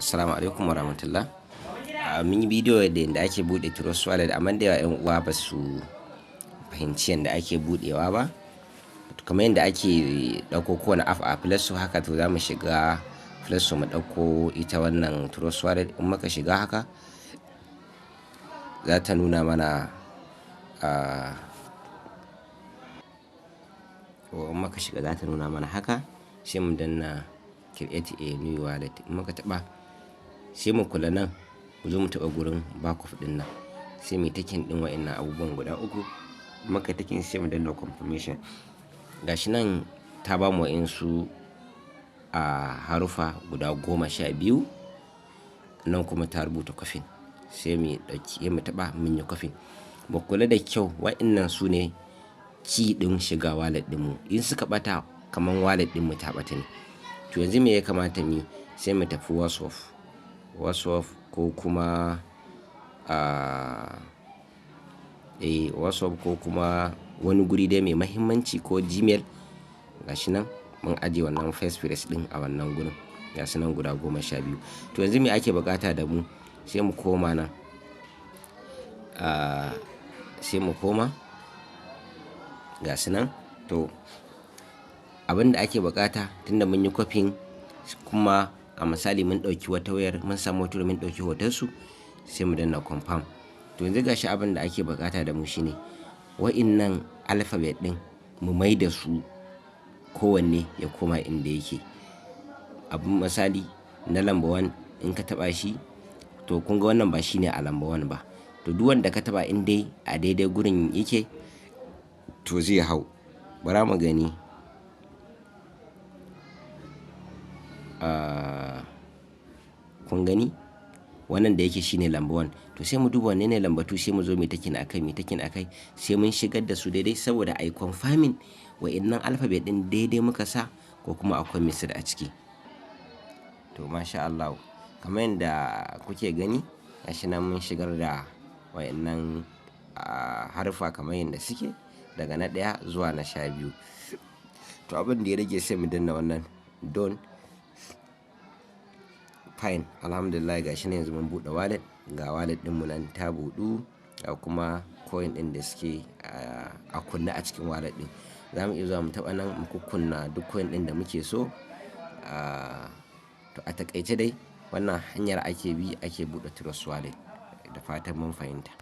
Assalamu alaikum warahmatullah. Mun yi bidiyo da yadda ake buɗe Trust Wallet amma da yawa 'yan uwa ba su fahimci yadda ake buɗewa ba. Kamar yadda ake ɗauko kowane app a Play Store haka to za mu shiga Play Store mu ɗauko ita wannan Trust Wallet. In muka shiga haka za ta nuna mana haka, sai mu danna create a new wallet. In muka taɓa sai mu kula nan, mu zo mu taɓa gurin backup ɗin nan, sai mu takin ɗin wa'innan abubuwan guda uku. Muka takin sai mu danna confirmation. Gashi nan ta bamu wa'insu harufa guda 12 nan kuma ta rubuta copy. Sai mu ɗauki mu taɓa mun yi copy. Mu kula da kyau wa'innan su ne key ɗin shiga wallet ɗinmu. In suka ɓata kamar wallet ɗinmu ta ɓata ne. To yanzu me ya kamata mu yi? Sai mu tafi WhatsApp ko kuma WhatsApp ko kuma wani guri dai mai mahimmanci ko Gmail. Gashi nan mun ajiye wannan passphrase ɗin a wannan gurin. Gasu nan guda 12. To yanzu me ake buƙata da mu? Sai mu koma nan. Sai mu koma. Gasu nan. To abin da ake buƙata tunda mun yi copying kuma a misali mun ɗauki wata wayar mun samu wata mun ɗauki hotonsu, sai mu danna confirm. To yanzu gashi abin da ake buƙata da mu shine wa'innan alphabet ɗin mu mai da su kowanne ya koma inda yake. Abin misali na number 1 in ka taɓa shi, to kun ga wannan ba shine a number 1 ba. To duk wanda ka taɓa in dai a daidai gurin yake to zai hau. Bara mu gani. Kun gani? Wannan da yake shine number 1. To sai mu duba wanne ne number 2, sai mu zo mu takin akai. Sai mun shigar da su daidai saboda ai confirming wa'innan alphabet ɗin daidai muka sa ko kuma akwai mistake a ciki. To masha Allah. Kamar yadda kuke gani, gashi nan mun shigar da wa'innan harufa kamar yadda suke daga na 1 zuwa na 12. To abin da ya rage sai mu danna wannan done. Fine, alhamdulillah gashi nan yanzu mun buɗe wallet. Ga wallet ɗinmu nan ta buɗu, ga kuma coin ɗin da suke a kunne a cikin wallet ɗin. Za mu iya zuwa mu taɓa nan mu kukkunna duk coin ɗin da muke so. To a taƙaice dai wannan hanyar ake bi ake buɗe Trust Wallet. Da fatan mun fahimta.